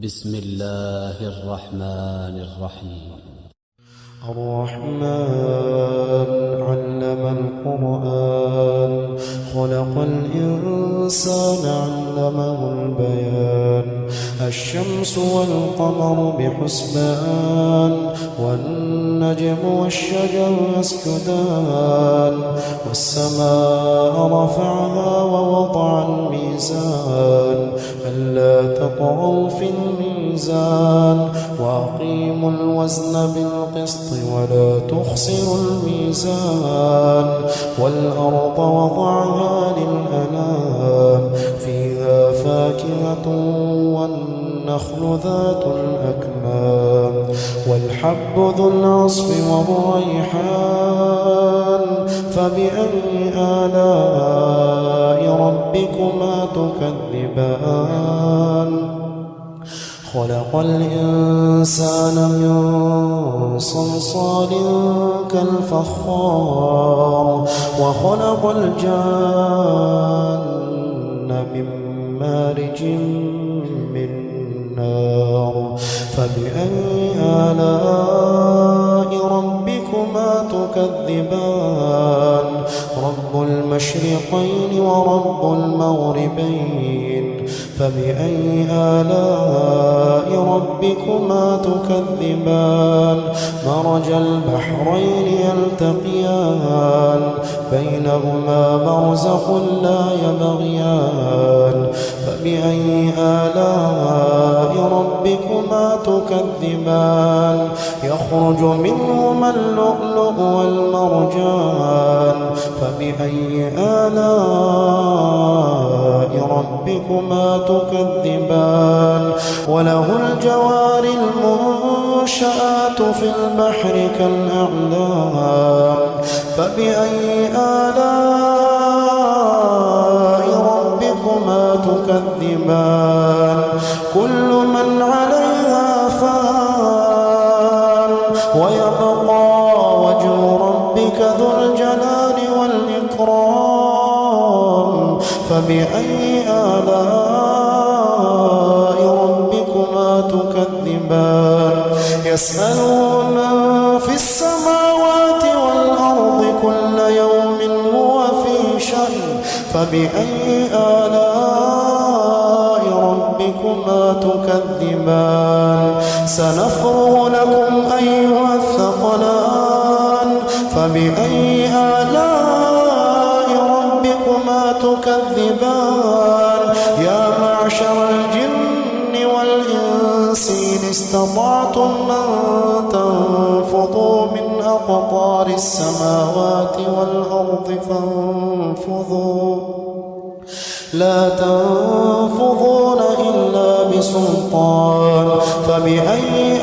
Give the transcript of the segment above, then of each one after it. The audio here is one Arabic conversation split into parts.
بسم الله الرحمن الرحيم. الرحمن علم القرآن خلق الإنسان علمه البيان الشمس والقمر بحسبان والنجم والشجر يسجدان والسماء رفعها ووضع الميزان ألا تطغوا في الميزان وأقيموا الوزن بالقسط ولا تخسروا الميزان والأرض وضعها للأنام فيها فاكهة والنخل ذات الأكمام والحب ذو العصف والريحان فبأي آلاء ربكما تكذبان خلق الإنسان من صلصال كالفخار وخلق الجان من مارج من نار فبأي آلاء ربكما تكذبان رب المشرقين ورب المغربين فبأي آلاء ربكما تكذبان مرج البحرين يلتقيان بينهما برزخ لا يبغيان فبأي آلاء ربكما تكذبان يخرج منهما اللؤلؤ والمرجان فبأي آلاء ربكما تكذبان وله الجوار المنشآت في البحر كالأعلام فبأي آلاء ربكما تكذبان كل من عليها فان ويبقى وجه ربك ذو الجلال والإكرام فبأي آلاء ربكما تكذبان يسأله من في السماوات والأرض كل يوم هو في شأن فبأي آلاء ربكما تكذبان سنفرغ لكم أيها الثقلان فبأي آلاء ربكما تكذبان يا معشر الجن والإنس إن استطعتم أن تنفضوا من أقطار السماوات والأرض فانفضوا لا تنفضون إلا بسلطان فبأي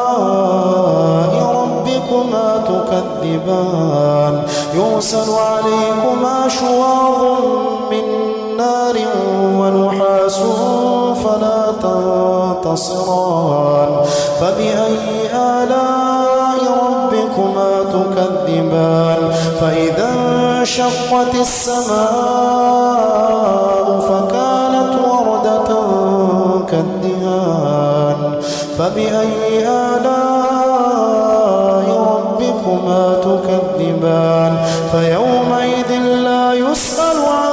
آلاء ربكما تكذبان يرسل عليكما شواظ من نار ونحاس فلا تنتصران فبأي آلاء ربكما تكذبان فإذا انشقت السماء فكانت وردة كالدهان فبأي آلاء ربكما تكذبان فيومئذ لا يسأل عن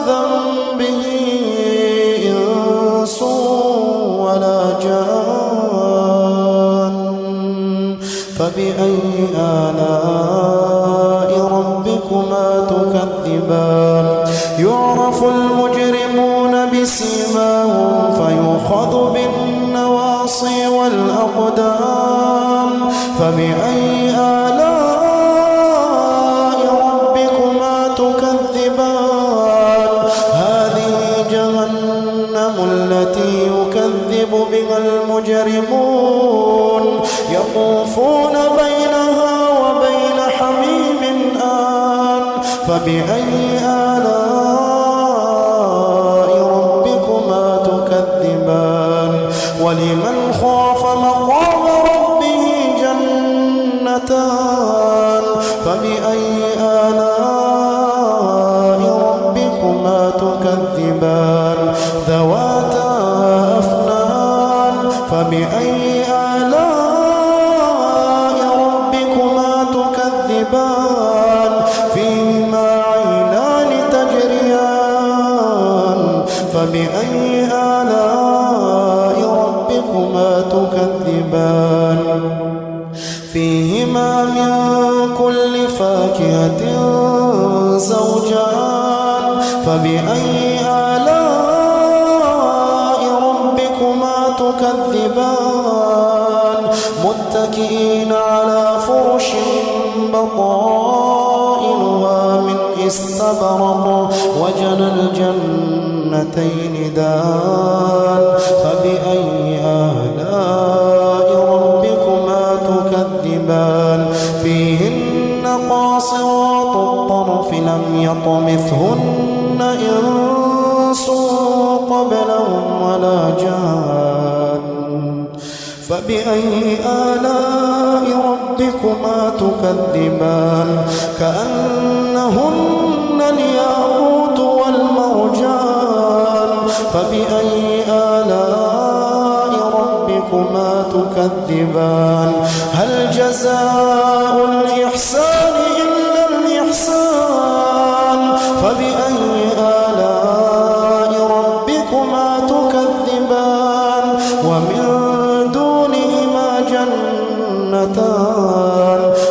ذنبه إنس ولا جان فبأي آلاء ربكما تكذبان يعرف المجرمون بسيماهم فيؤخذ بالنواصي والأقدام فبأي آلاء ربكما تكذبان هذه جهنم التي يكذب بها المجرمون يطوفون بينها وبين حميم آن فبأي آلاء ربكما تكذبان ولمن خاف مقام ربه جنتان فبأي آلاء ربكما تكذبان ذواتا أفنان فبأي آلاء ربكما تكذبان فيهما عينان تجريان فبأي آلاء ربكما تكذبان فيهما من كل فاكهة زوجان فبأي آلاء ربكما تكذبان متكئين على فرش بطائنها من استبرق وجنى الجنتين دان فبأي آلاء ربكما تكذبان فيهن قاصرات الطرف لم يطمثهن إنس قبلهم ولا جان فبأي آلاء ربكما تكذبان كأنهن الياقوت والمرجان فبأي آلاء ربكما تكذبان هل جزاء الإحسان إلا الإحسان فبأي آلاء ربكما تكذبان ومن دونهما جنتان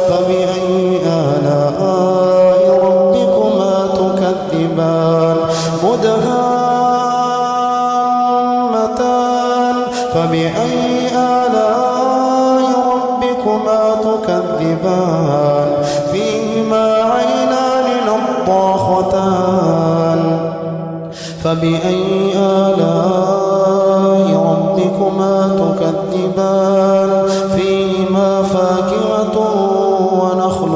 فبأي آلاء ربكما تكذبان مدهامتان فبأي آلاء ربكما تكذبان فيهما عينان نضاختان فبأي آلاء ربكما تكذبان فيهما فاكهة ونخل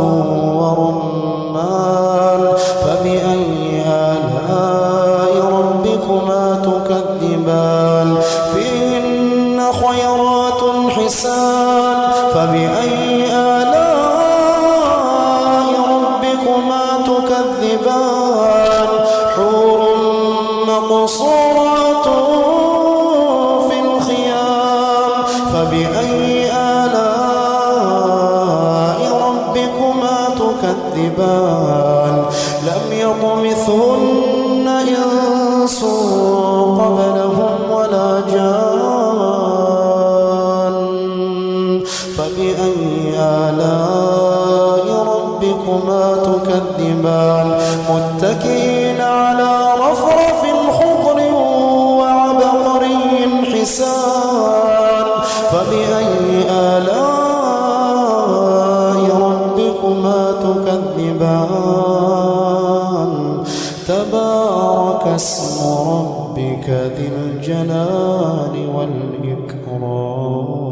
ورمان فبأي آلاء ربكما تكذبان فيهن خيرات حسان فبأي آلاء ربكما تكذبان حور مقصورات في الخيام فبأي آلاء ربكما تكذبان لم يطمثهن إنس قبلهم ولا جان فبأي آلاء ربكما تكذبان متكئين على رفرف خضر وعبقري حسان فبأي آلاء ربكما تكذبان تبارك اسم ربك ذي الجلال والإكرام